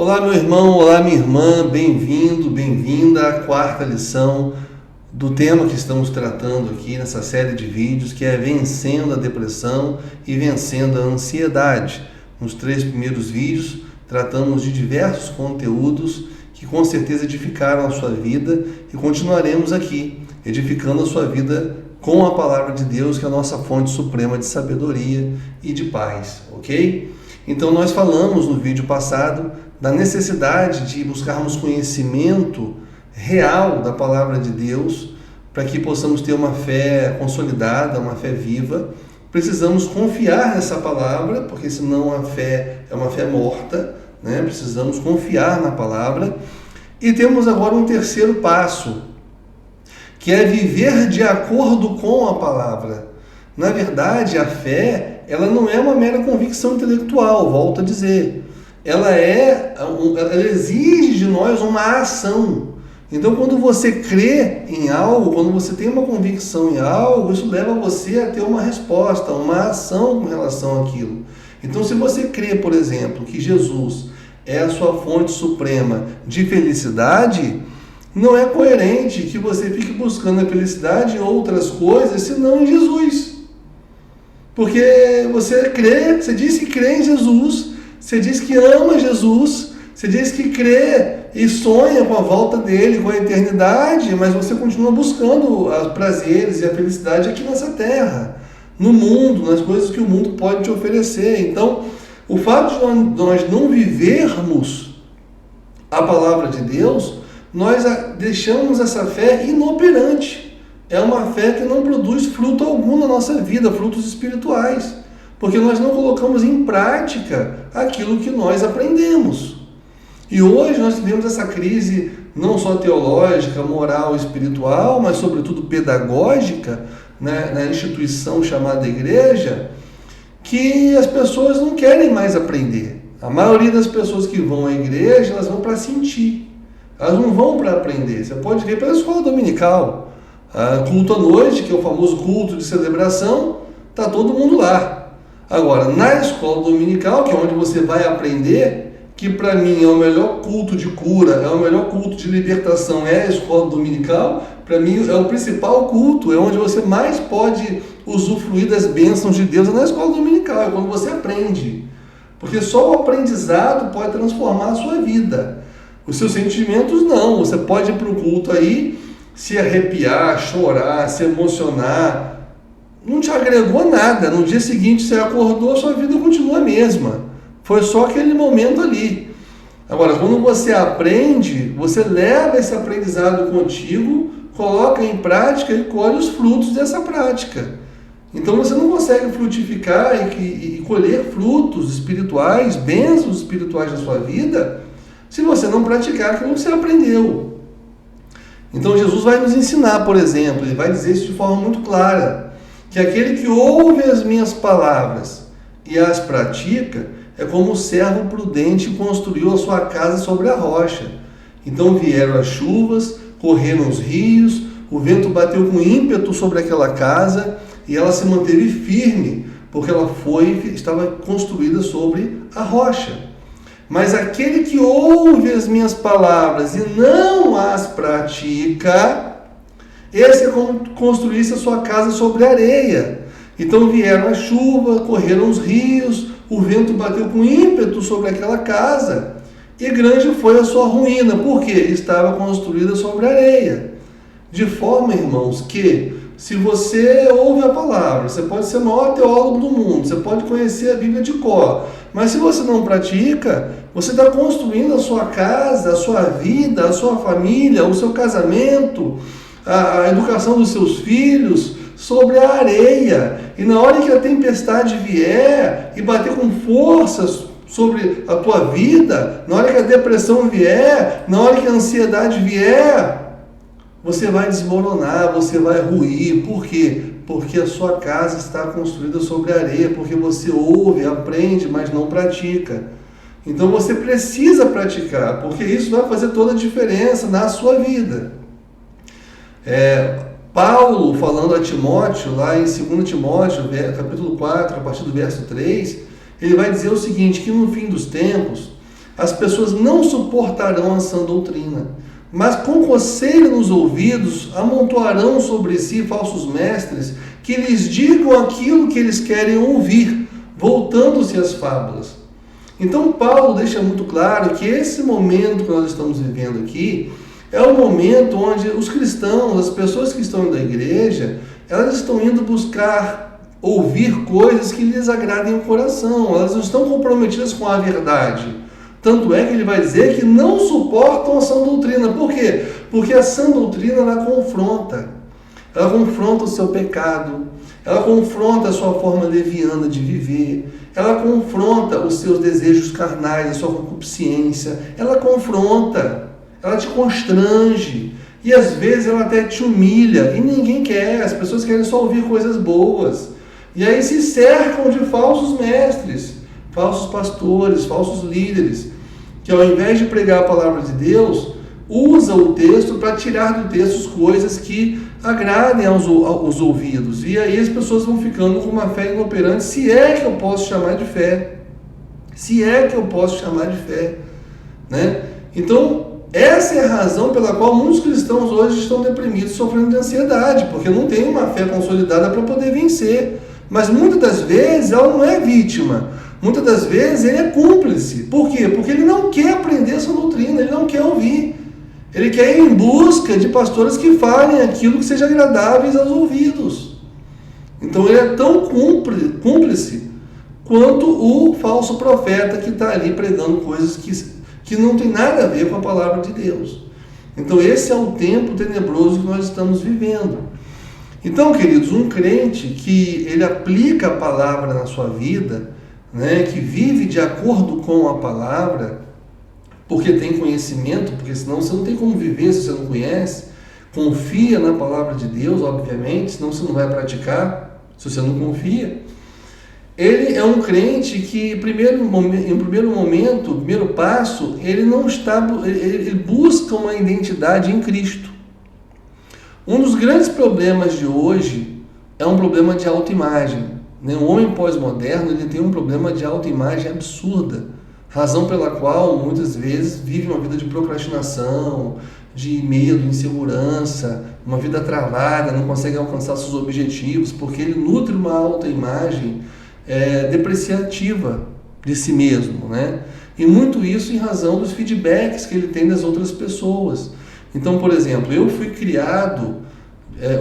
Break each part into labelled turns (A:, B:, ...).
A: Olá, meu irmão, olá, minha irmã, bem-vindo, bem-vinda à quarta lição do tema que estamos tratando aqui nessa série de vídeos, que é Vencendo a Depressão e Vencendo a Ansiedade. Nos 3 primeiros vídeos, tratamos de diversos conteúdos que com certeza edificaram a sua vida e continuaremos aqui, edificando a sua vida com a Palavra de Deus, que é a nossa fonte suprema de sabedoria e de paz, ok? Então nós falamos no vídeo passado da necessidade de buscarmos conhecimento real da Palavra de Deus para que possamos ter uma fé consolidada, uma fé viva. Precisamos confiar nessa palavra, porque senão a fé é uma fé morta, né? Precisamos confiar na palavra. E temos agora um terceiro passo, que é viver de acordo com a palavra. Na verdade, a fé, ela não é uma mera convicção intelectual, volto a dizer. Ela exige de nós uma ação. Então, quando você crê em algo, quando você tem uma convicção em algo, isso leva você a ter uma resposta, uma ação com relação àquilo. Então, se você crê, por exemplo, que Jesus é a sua fonte suprema de felicidade, não é coerente que você fique buscando a felicidade em outras coisas, senão em Jesus. Porque você crê, você diz que crê em Jesus, você diz que ama Jesus, você diz que crê e sonha com a volta dele, com a eternidade, mas você continua buscando os prazeres e a felicidade aqui nessa terra, no mundo, nas coisas que o mundo pode te oferecer. Então, o fato de nós não vivermos a palavra de Deus, nós deixamos essa fé inoperante. É uma fé que não produz fruto algum na nossa vida, frutos espirituais, porque nós não colocamos em prática aquilo que nós aprendemos. E hoje nós tivemos essa crise não só teológica, moral, espiritual, mas sobretudo pedagógica, né, na instituição chamada igreja, que as pessoas não querem mais aprender. A maioria das pessoas que vão à igreja, elas vão para sentir. Elas não vão para aprender. Você pode ver pela escola dominical. Culto à noite, que é o famoso culto de celebração, está todo mundo lá. Agora, na escola dominical, que é onde você vai aprender, que para mim é o melhor culto de cura, é o melhor culto de libertação, é a escola dominical, para mim é o principal culto, é onde você mais pode usufruir das bênçãos de Deus, é na escola dominical, é quando você aprende. Porque só o aprendizado pode transformar a sua vida. Os seus sentimentos não, você pode ir para o culto aí, se arrepiar, chorar, se emocionar, não te agregou nada. No dia seguinte você acordou, sua vida continua a mesma. Foi só aquele momento ali. Agora, quando você aprende, você leva esse aprendizado contigo, coloca em prática e colhe os frutos dessa prática. Então você não consegue frutificar e colher frutos espirituais, bênçãos espirituais na sua vida, se você não praticar aquilo que você aprendeu. Então Jesus vai nos ensinar, por exemplo, ele vai dizer isso de forma muito clara, que aquele que ouve as minhas palavras e as pratica, é como o servo prudente construiu a sua casa sobre a rocha. Então vieram as chuvas, correram os rios, o vento bateu com ímpeto sobre aquela casa e ela se manteve firme, porque ela estava construída sobre a rocha. Mas aquele que ouve as minhas palavras e não as pratica, esse é como construísse a sua casa sobre a areia. Então vieram as chuvas, correram os rios, o vento bateu com ímpeto sobre aquela casa e grande foi a sua ruína, porque estava construída sobre areia. De forma, irmãos, que se você ouve a palavra, você pode ser o maior teólogo do mundo, você pode conhecer a Bíblia de cor, mas se você não pratica, você está construindo a sua casa, a sua vida, a sua família, o seu casamento, a educação dos seus filhos sobre a areia. E na hora que a tempestade vier e bater com forças sobre a tua vida, na hora que a depressão vier, na hora que a ansiedade vier, você vai desmoronar, você vai ruir. Por quê? Porque a sua casa está construída sobre areia, porque você ouve, aprende, mas não pratica. Então você precisa praticar, porque isso vai fazer toda a diferença na sua vida. Paulo, falando a Timóteo, lá em 2 Timóteo, capítulo 4, a partir do verso 3, ele vai dizer o seguinte, que no fim dos tempos, as pessoas não suportarão a sã doutrina, mas com coceira nos ouvidos amontoarão sobre si falsos mestres que lhes digam aquilo que eles querem ouvir, voltando-se às fábulas. Então Paulo deixa muito claro que esse momento que nós estamos vivendo aqui é o momento onde os cristãos, as pessoas que estão da igreja, elas estão indo buscar ouvir coisas que lhes agradem o coração, elas não estão comprometidas com a verdade. Tanto é que ele vai dizer que não suportam a sã doutrina. Por quê? Porque a sã doutrina ela confronta o seu pecado, ela confronta a sua forma leviana de viver, ela confronta os seus desejos carnais, a sua concupiscência, ela confronta, ela te constrange, e às vezes ela até te humilha, e ninguém quer, as pessoas querem só ouvir coisas boas, e aí se cercam de falsos mestres, falsos pastores, falsos líderes, que ao invés de pregar a palavra de Deus, usa o texto para tirar do texto coisas que agradem aos ouvidos. E aí as pessoas vão ficando com uma fé inoperante, se é que eu posso chamar de fé. Se é que eu posso chamar de fé. Né? Então, essa é a razão pela qual muitos cristãos hoje estão deprimidos, sofrendo de ansiedade, porque não tem uma fé consolidada para poder vencer. Mas muitas das vezes ela não é vítima. Muitas das vezes ele é cúmplice. Por quê? Porque ele não quer aprender essa doutrina, ele não quer ouvir. Ele quer ir em busca de pastores que falem aquilo que seja agradáveis aos ouvidos. Então ele é tão cúmplice quanto o falso profeta que está ali pregando coisas que não tem nada a ver com a palavra de Deus. Então esse é o tempo tenebroso que nós estamos vivendo. Então, queridos, um crente que ele aplica a palavra na sua vida, né, que vive de acordo com a palavra, porque tem conhecimento, porque senão você não tem como viver se você não conhece, confia na palavra de Deus, obviamente, senão você não vai praticar, se você não confia. Ele é um crente que, em primeiro momento, primeiro passo, ele busca uma identidade em Cristo. Um dos grandes problemas de hoje é um problema de autoimagem. O homem pós-moderno ele tem um problema de autoimagem absurda, razão pela qual muitas vezes vive uma vida de procrastinação, de medo, insegurança, uma vida travada, não consegue alcançar seus objetivos, porque ele nutre uma autoimagem depreciativa de si mesmo, né? E muito isso em razão dos feedbacks que ele tem das outras pessoas. Então, por exemplo, eu fui criado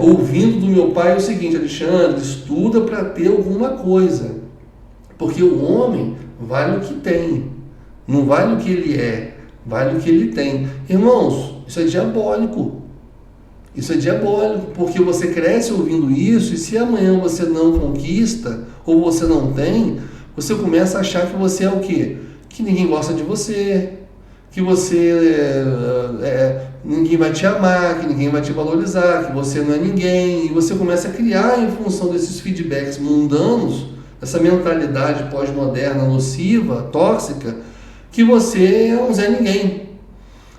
A: ouvindo do meu pai o seguinte: Alexandre, estuda para ter alguma coisa, porque o homem vale o que tem, não vale o que ele é, vale o que ele tem. Irmãos, isso é diabólico. Isso é diabólico, porque você cresce ouvindo isso, e se amanhã você não conquista, ou você não tem, você começa a achar que você é o quê? Que ninguém gosta de você, que você ninguém vai te amar, que ninguém vai te valorizar, que você não é ninguém, e você começa a criar em função desses feedbacks mundanos, essa mentalidade pós-moderna, nociva, tóxica, que você é um Zé Ninguém.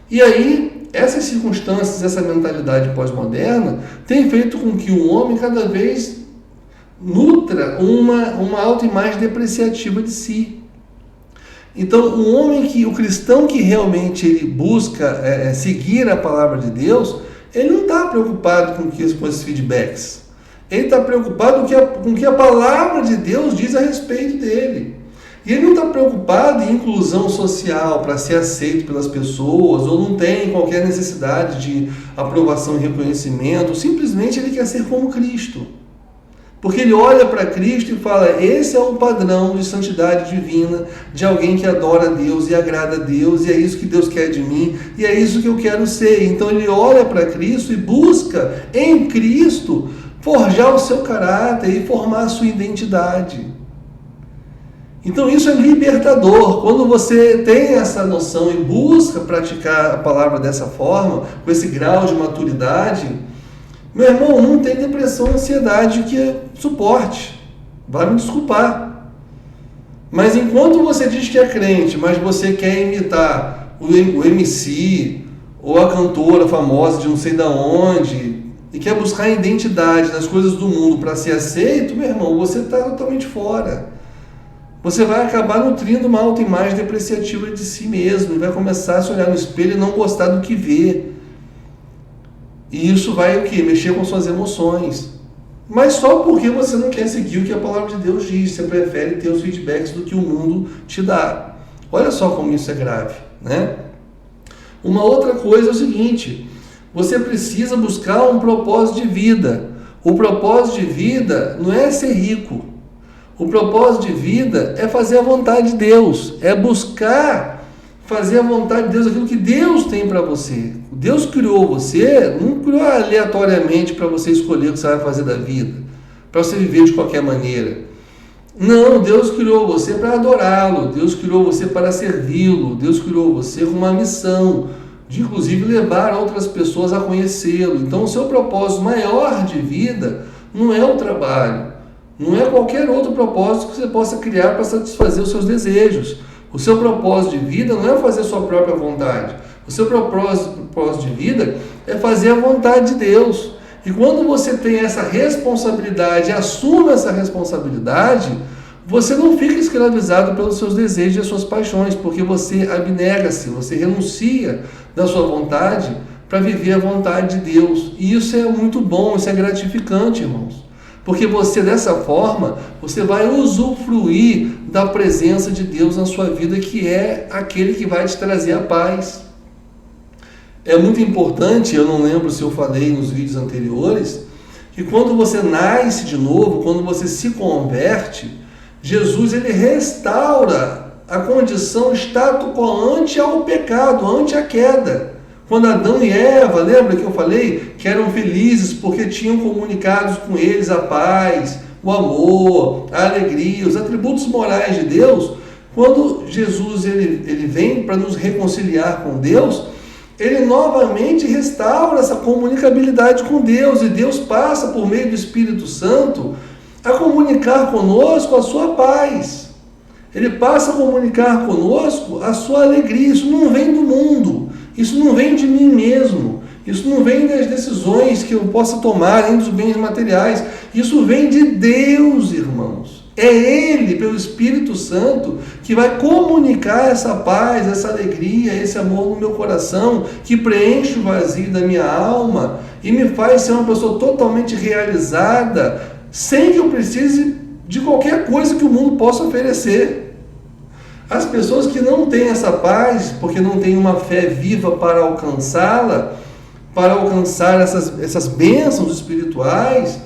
A: E aí, essas circunstâncias, essa mentalidade pós-moderna, tem feito com que o homem cada vez nutra uma autoimagem depreciativa de si. Então, o cristão que realmente ele busca seguir a palavra de Deus, ele não está preocupado com esses feedbacks. Ele está preocupado com o que a palavra de Deus diz a respeito dele. E ele não está preocupado em inclusão social para ser aceito pelas pessoas, ou não tem qualquer necessidade de aprovação e reconhecimento. Simplesmente ele quer ser como Cristo. Porque ele olha para Cristo e fala: esse é o padrão de santidade divina, de alguém que adora a Deus e agrada a Deus, e é isso que Deus quer de mim, e é isso que eu quero ser. Então ele olha para Cristo e busca em Cristo forjar o seu caráter e formar a sua identidade. Então isso é libertador. Quando você tem essa noção e busca praticar a palavra dessa forma, com esse grau de maturidade, meu irmão, não tem depressão, ansiedade que suporte. Vai me desculpar. Mas enquanto você diz que é crente, mas você quer imitar o MC ou a cantora famosa de não sei da onde, e quer buscar identidade nas coisas do mundo para ser aceito, meu irmão, você está totalmente fora. você vai acabar nutrindo uma autoimagem depreciativa de si mesmo, e vai começar a se olhar no espelho e não gostar do que vê. E isso vai o quê? Mexer com suas emoções. Mas só porque você não quer seguir o que a palavra de Deus diz, você prefere ter os feedbacks do que o mundo te dá. Olha só como isso é grave, né? Uma outra coisa é o seguinte: você precisa buscar um propósito de vida. O propósito de vida não é ser rico. O propósito de vida é fazer a vontade de Deus, é buscar fazer a vontade de Deus, aquilo que Deus tem para você. Deus criou você, não criou aleatoriamente para você escolher o que você vai fazer da vida, para você viver de qualquer maneira. Não, Deus criou você para adorá-lo, Deus criou você para servi-lo, Deus criou você com uma missão, de inclusive levar outras pessoas a conhecê-lo. Então o seu propósito maior de vida não é o trabalho, não é qualquer outro propósito que você possa criar para satisfazer os seus desejos. O seu propósito de vida não é fazer sua própria vontade. O seu propósito de vida é fazer a vontade de Deus. E quando você tem essa responsabilidade, assume essa responsabilidade, você não fica escravizado pelos seus desejos e as suas paixões, porque você abnega-se, você renuncia da sua vontade para viver a vontade de Deus. E isso é muito bom, isso é gratificante, irmãos. Porque você, dessa forma, você vai usufruir da presença de Deus na sua vida, que é aquele que vai te trazer a paz. É muito importante, eu não lembro se eu falei nos vídeos anteriores, que quando você nasce de novo, quando você se converte, Jesus ele restaura a condição status quo ante ao pecado, ante a queda. Quando Adão e Eva, lembra que eu falei que eram felizes porque tinham comunicado com eles a paz, o amor, a alegria, os atributos morais de Deus. Quando Jesus ele vem para nos reconciliar com Deus, ele novamente restaura essa comunicabilidade com Deus, e Deus passa por meio do Espírito Santo a comunicar conosco a sua paz. Ele passa a comunicar conosco a sua alegria. Isso não vem do mundo, isso não vem de mim mesmo, isso não vem das decisões que eu possa tomar, nem dos bens materiais. Isso vem de Deus, irmãos. É Ele, pelo Espírito Santo, que vai comunicar essa paz, essa alegria, esse amor no meu coração, que preenche o vazio da minha alma e me faz ser uma pessoa totalmente realizada, sem que eu precise de qualquer coisa que o mundo possa oferecer. As pessoas que não têm essa paz, porque não têm uma fé viva para alcançá-la, para alcançar essas bênçãos espirituais,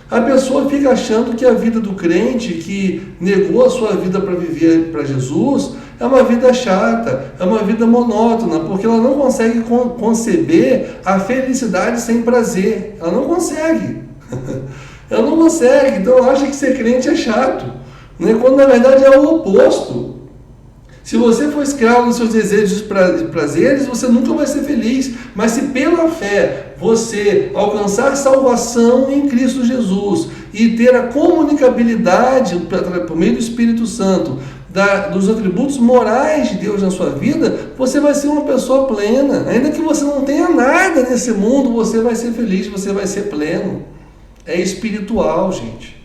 A: a pessoa fica achando que a vida do crente que negou a sua vida para viver para Jesus é uma vida chata, é uma vida monótona, porque ela não consegue conceber a felicidade sem prazer. Ela não consegue. Ela não consegue. Então ela acha que ser crente é chato, né? Quando na verdade é o oposto. Se você for escravo dos seus desejos e prazeres, você nunca vai ser feliz. Mas se pela fé você alcançar salvação em Cristo Jesus e ter a comunicabilidade por meio do Espírito Santo dos atributos morais de Deus na sua vida, você vai ser uma pessoa plena. Ainda que você não tenha nada nesse mundo, você vai ser feliz, você vai ser pleno. É espiritual, gente.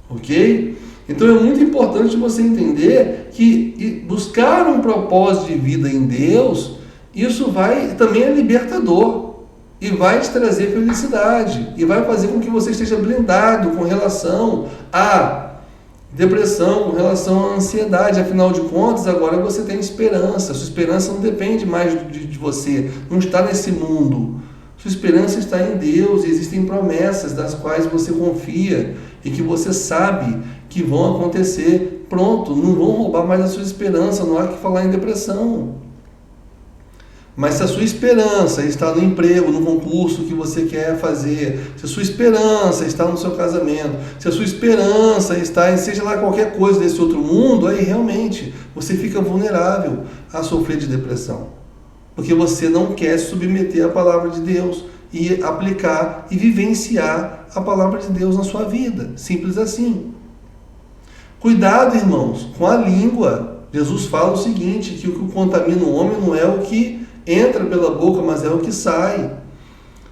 A: Ok? Então é muito importante você entender que buscar um propósito de vida em Deus, isso também é libertador e vai te trazer felicidade e vai fazer com que você esteja blindado com relação à depressão, com relação à ansiedade. Afinal de contas, agora você tem esperança. Sua esperança não depende mais de você, não está nesse mundo. Sua esperança está em Deus, e existem promessas das quais você confia e que você sabe que vão acontecer. Pronto, não vão roubar mais a sua esperança, não há que falar em depressão. Mas se a sua esperança está no emprego, no concurso que você quer fazer, se a sua esperança está no seu casamento, se a sua esperança está em seja lá qualquer coisa desse outro mundo, aí realmente você fica vulnerável a sofrer de depressão. Porque você não quer se submeter à palavra de Deus e aplicar e vivenciar a palavra de Deus na sua vida. Simples assim. Cuidado, irmãos, com a língua. Jesus fala o seguinte, que o que contamina o homem não é o que entra pela boca, mas é o que sai.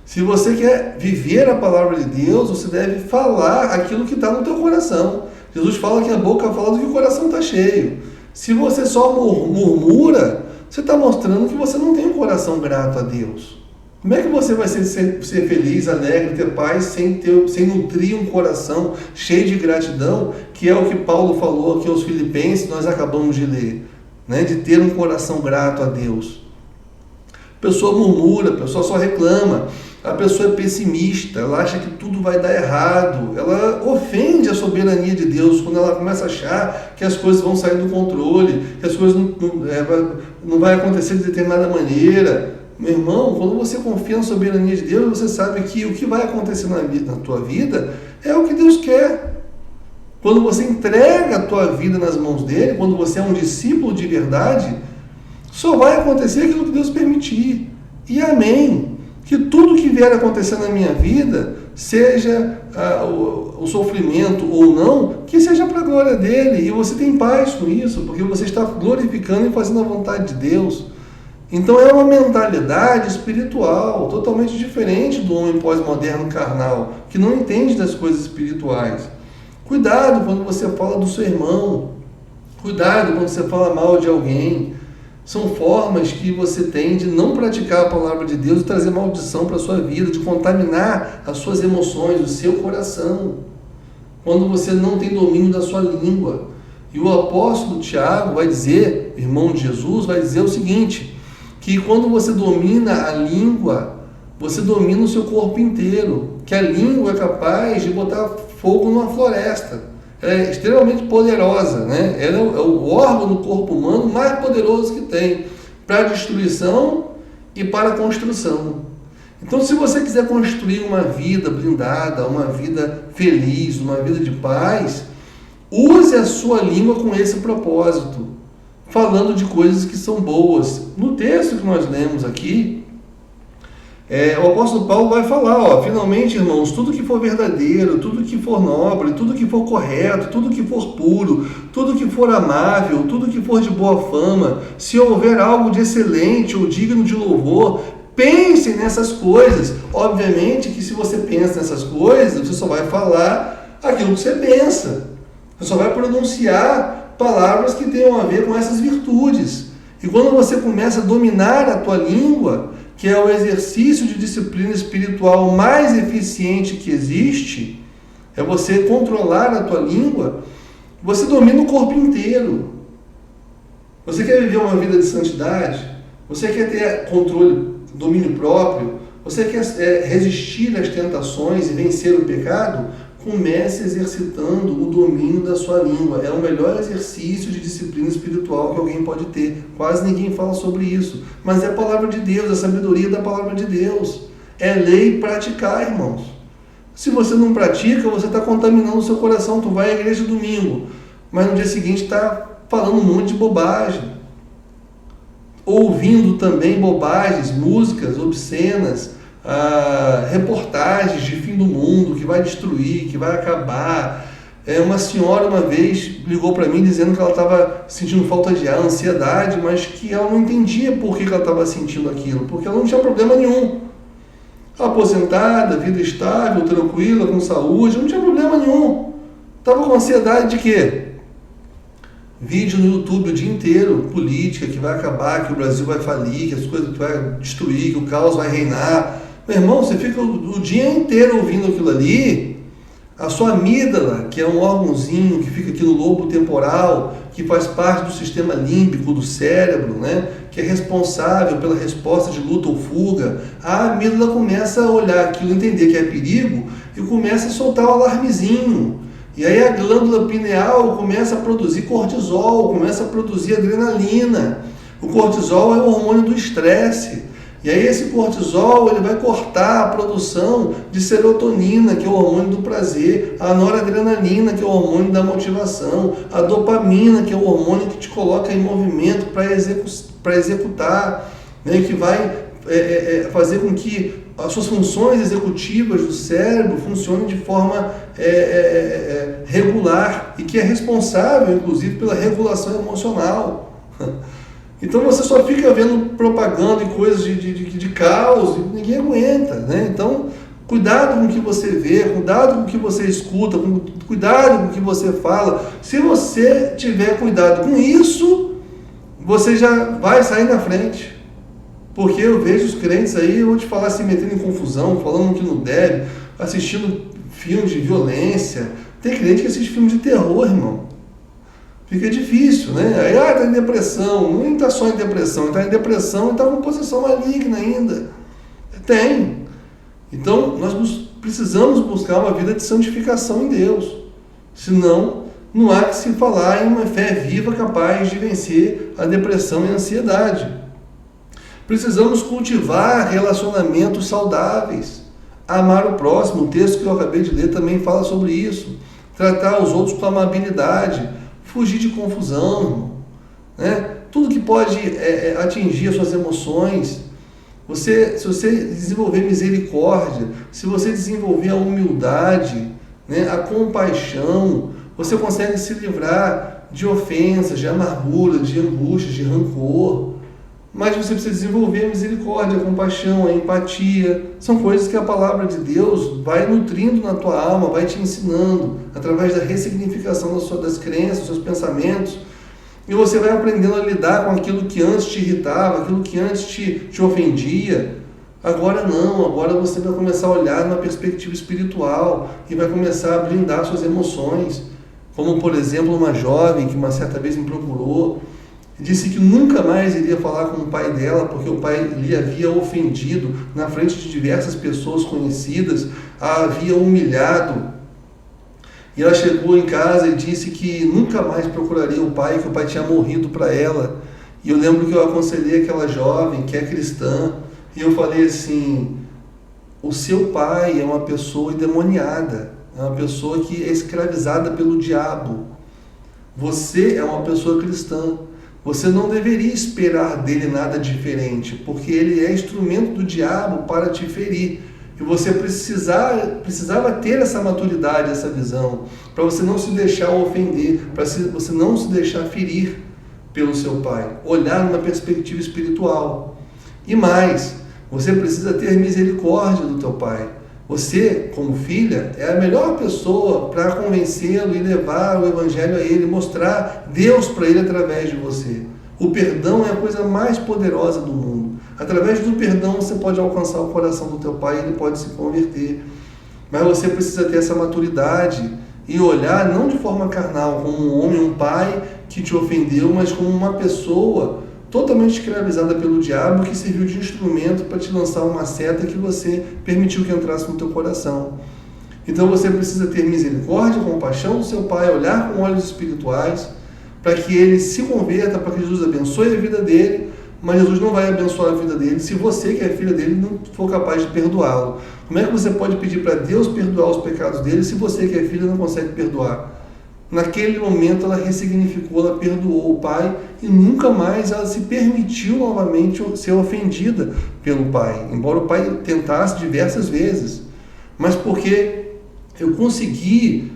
A: Se você quer viver a palavra de Deus, você deve falar aquilo que está no teu coração. Jesus fala que a boca fala do que o coração está cheio. Se você só murmura, você está mostrando que você não tem um coração grato a Deus. Como é que você vai ser feliz, alegre, ter paz, sem nutrir um coração cheio de gratidão, que é o que Paulo falou aqui aos Filipenses, nós acabamos de ler, né? De ter um coração grato a Deus. A pessoa murmura, a pessoa só reclama, a pessoa é pessimista, ela acha que tudo vai dar errado, ela ofende a soberania de Deus quando ela começa a achar que as coisas vão sair do controle, que as coisas não vai acontecer de determinada maneira. Meu irmão, quando você confia na soberania de Deus, você sabe que o que vai acontecer na tua vida é o que Deus quer. Quando você entrega a tua vida nas mãos dele, quando você é um discípulo de verdade, só vai acontecer aquilo que Deus permitir. E amém. Que tudo que vier a acontecer na minha vida, seja o sofrimento ou não, que seja para a glória dele. E você tem paz com isso, porque você está glorificando e fazendo a vontade de Deus. Então é uma mentalidade espiritual, totalmente diferente do homem pós-moderno carnal, que não entende das coisas espirituais. Cuidado quando você fala do seu irmão. Cuidado quando você fala mal de alguém. São formas que você tem de não praticar a palavra de Deus e trazer maldição para a sua vida, de contaminar as suas emoções, o seu coração. Quando você não tem domínio da sua língua. E o apóstolo Tiago vai dizer, irmão de Jesus, vai dizer o seguinte, que quando você domina a língua, você domina o seu corpo inteiro. Que a língua é capaz de botar fogo numa floresta. Ela é extremamente poderosa, né? Ela é o órgão do corpo humano mais poderoso que tem para a destruição e para a construção. Então, se você quiser construir uma vida blindada, uma vida feliz, uma vida de paz, use a sua língua com esse propósito, falando de coisas que são boas. No texto que nós lemos aqui, o apóstolo Paulo vai falar, finalmente, irmãos, tudo que for verdadeiro, tudo que for nobre, tudo que for correto, tudo que for puro, tudo que for amável, tudo que for de boa fama, se houver algo de excelente ou digno de louvor, pensem nessas coisas. Obviamente que se você pensa nessas coisas, você só vai falar aquilo que você pensa. Você só vai pronunciar palavras que tenham a ver com essas virtudes. E quando você começa a dominar a tua língua, que é o exercício de disciplina espiritual mais eficiente que existe, é você controlar a tua língua, você domina o corpo inteiro. Você quer viver uma vida de santidade? Você quer ter controle, domínio próprio? Você quer resistir às tentações e vencer o pecado? Comece exercitando o domínio da sua língua. É o melhor exercício de disciplina espiritual que alguém pode ter. Quase ninguém fala sobre isso. Mas é a palavra de Deus, a sabedoria da palavra de Deus. É lei praticar, irmãos. Se você não pratica, você está contaminando o seu coração. Tu vai à igreja domingo, mas no dia seguinte está falando um monte de bobagem. Ouvindo também bobagens, músicas obscenas, reportagens de fim do mundo, que vai destruir, que vai acabar. Uma senhora uma vez ligou para mim dizendo que ela estava sentindo falta de ar, ansiedade, mas que ela não entendia por que ela estava sentindo aquilo, porque ela não tinha problema nenhum. Aposentada, vida estável, tranquila, com saúde, não tinha problema nenhum. Estava com ansiedade de quê? Vídeo no YouTube o dia inteiro, política, que vai acabar, que o Brasil vai falir, que as coisas vai destruir, que o caos vai reinar. Meu irmão, você fica o dia inteiro ouvindo aquilo ali, a sua amígdala, que é um órgãozinho que fica aqui no lobo temporal, que faz parte do sistema límbico do cérebro, né? Que é responsável pela resposta de luta ou fuga, a amígdala começa a olhar aquilo, entender que é perigo e começa a soltar o alarmezinho. E aí a glândula pineal começa a produzir cortisol, começa a produzir adrenalina. O cortisol é o hormônio do estresse. E aí esse cortisol ele vai cortar a produção de serotonina, que é o hormônio do prazer, a noradrenalina, que é o hormônio da motivação, a dopamina, que é o hormônio que te coloca em movimento para executar, né, que vai fazer com que as suas funções executivas do cérebro funcionem de forma regular e que é responsável, inclusive, pela regulação emocional. Então você só fica vendo propaganda e coisas de caos e ninguém aguenta, né? Então Cuidado com o que você vê, cuidado com o que você escuta, cuidado com o que você fala. Se você tiver cuidado com isso, você já vai sair na frente. Porque eu vejo os crentes aí, eu vou te falar, se metendo em confusão, falando que não deve, assistindo filmes de violência. Tem crente que assiste filmes de terror, irmão. Fica difícil, né? Aí, está em depressão. Não está só em depressão, está em depressão e está com possessão maligna ainda. Tem. Então, nós precisamos buscar uma vida de santificação em Deus. Senão, não há que se falar em uma fé viva capaz de vencer a depressão e a ansiedade. Precisamos cultivar relacionamentos saudáveis. Amar o próximo. O texto que eu acabei de ler também fala sobre isso. Tratar os outros com amabilidade. Fugir de confusão. Né? Tudo que pode atingir as suas emoções. Se você desenvolver misericórdia, se você desenvolver a humildade, né, a compaixão, você consegue se livrar de ofensas, de amargura, de angústia, de rancor. Mas você precisa desenvolver a misericórdia, a compaixão, a empatia. São coisas que a palavra de Deus vai nutrindo na tua alma, vai te ensinando, através da ressignificação das crenças, dos seus pensamentos. E você vai aprendendo a lidar com aquilo que antes te irritava, aquilo que antes te ofendia. Agora não, agora você vai começar a olhar numa perspectiva espiritual e vai começar a blindar suas emoções. Como, por exemplo, uma jovem que uma certa vez me procurou, disse que nunca mais iria falar com o pai dela, porque o pai lhe havia ofendido na frente de diversas pessoas conhecidas, a havia humilhado. E ela chegou em casa e disse que nunca mais procuraria o pai, que o pai tinha morrido para ela. E eu lembro que eu aconselhei aquela jovem que é cristã, e eu falei assim: o seu pai é uma pessoa endemoniada, é uma pessoa que é escravizada pelo diabo. Você é uma pessoa cristã. Você não deveria esperar dele nada diferente, porque ele é instrumento do diabo para te ferir. E você precisava ter essa maturidade, essa visão, para você não se deixar ofender, para você não se deixar ferir pelo seu pai. Olhar numa perspectiva espiritual. E mais, você precisa ter misericórdia do teu pai. Você, como filha, é a melhor pessoa para convencê-lo e levar o evangelho a ele, mostrar Deus para ele através de você. O perdão é a coisa mais poderosa do mundo. Através do perdão você pode alcançar o coração do teu pai e ele pode se converter. Mas você precisa ter essa maturidade e olhar não de forma carnal, como um homem, um pai que te ofendeu, mas como uma pessoa totalmente escravizada pelo diabo que serviu de instrumento para te lançar uma seta que você permitiu que entrasse no teu coração. Então você precisa ter misericórdia, compaixão do seu pai, olhar com olhos espirituais para que ele se converta, para que Jesus abençoe a vida dele, mas Jesus não vai abençoar a vida dele se você, que é filha dele, não for capaz de perdoá-lo. Como é que você pode pedir para Deus perdoar os pecados dele se você, que é filha, não consegue perdoar? Naquele momento ela ressignificou, ela perdoou o pai e nunca mais ela se permitiu novamente ser ofendida pelo pai, embora o pai tentasse diversas vezes. Mas porque eu consegui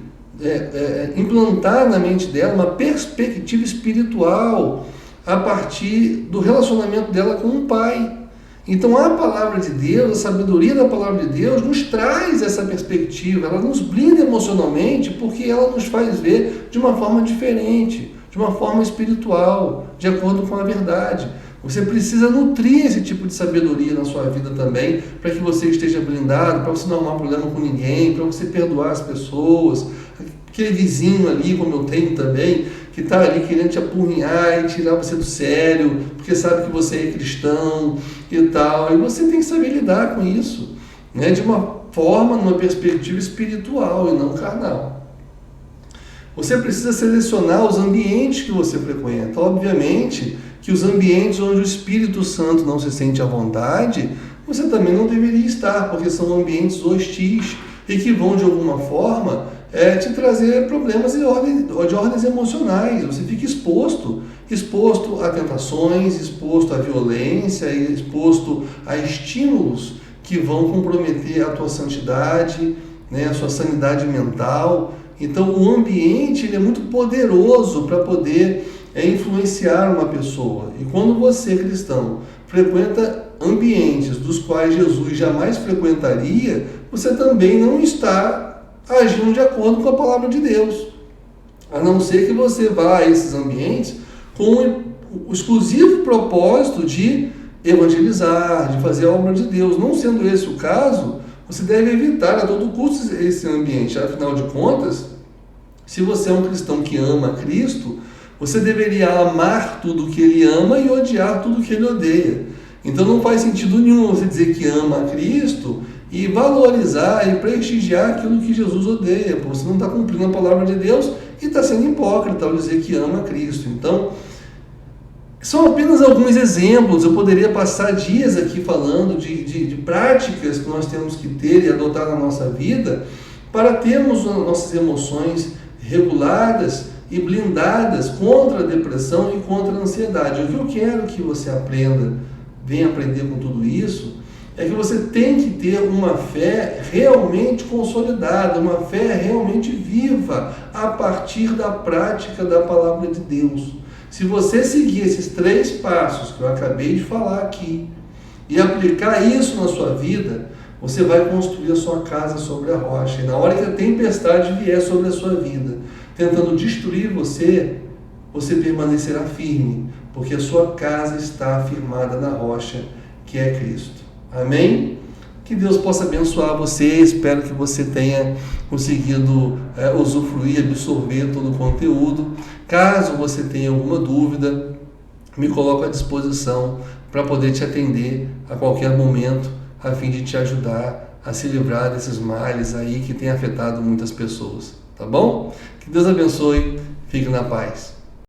A: implantar na mente dela uma perspectiva espiritual a partir do relacionamento dela com o pai. Então a palavra de Deus, a sabedoria da palavra de Deus nos traz essa perspectiva, ela nos blinda emocionalmente porque ela nos faz ver de uma forma diferente, de uma forma espiritual, de acordo com a verdade. Você precisa nutrir esse tipo de sabedoria na sua vida também, para que você esteja blindado, para você não arrumar problema com ninguém, para você perdoar as pessoas. Aquele vizinho ali, como eu tenho também, que está ali querendo te apurrinhar e tirar você do sério, porque sabe que você é cristão e tal. E você tem que saber lidar com isso, né? De uma forma, numa perspectiva espiritual e não carnal. Você precisa selecionar os ambientes que você frequenta. Obviamente que os ambientes onde o Espírito Santo não se sente à vontade, você também não deveria estar, porque são ambientes hostis e que vão, de alguma forma, te trazer problemas de ordens emocionais. Você fica exposto a tentações, exposto à violência, exposto a estímulos que vão comprometer a tua santidade, né, a sua sanidade mental. Então o ambiente ele é muito poderoso para poder influenciar uma pessoa. E quando você, cristão, frequenta ambientes dos quais Jesus jamais frequentaria, você também não está agindo de acordo com a palavra de Deus. A não ser que você vá a esses ambientes com o exclusivo propósito de evangelizar, de fazer a obra de Deus. Não sendo esse o caso, você deve evitar a todo custo esse ambiente. Afinal de contas, se você é um cristão que ama Cristo, você deveria amar tudo que Ele ama e odiar tudo que Ele odeia. Então não faz sentido nenhum você dizer que ama a Cristo e valorizar e prestigiar aquilo que Jesus odeia, porque você não está cumprindo a palavra de Deus e está sendo hipócrita ao dizer que ama a Cristo. Então, são apenas alguns exemplos. Eu poderia passar dias aqui falando de práticas que nós temos que ter e adotar na nossa vida para termos nossas emoções reguladas e blindadas contra a depressão e contra a ansiedade. O que eu quero que você aprenda, venha aprender com tudo isso, é que você tem que ter uma fé realmente consolidada, uma fé realmente viva, a partir da prática da palavra de Deus. Se você seguir esses 3 passos que eu acabei de falar aqui e aplicar isso na sua vida, você vai construir a sua casa sobre a rocha. E na hora que a tempestade vier sobre a sua vida, tentando destruir você, você permanecerá firme, porque a sua casa está firmada na rocha, que é Cristo. Amém? Que Deus possa abençoar você. Espero que você tenha conseguido usufruir, absorver todo o conteúdo. Caso você tenha alguma dúvida, me coloco à disposição para poder te atender a qualquer momento, a fim de te ajudar a se livrar desses males aí que tem afetado muitas pessoas. Tá bom? Que Deus abençoe. Fique na paz.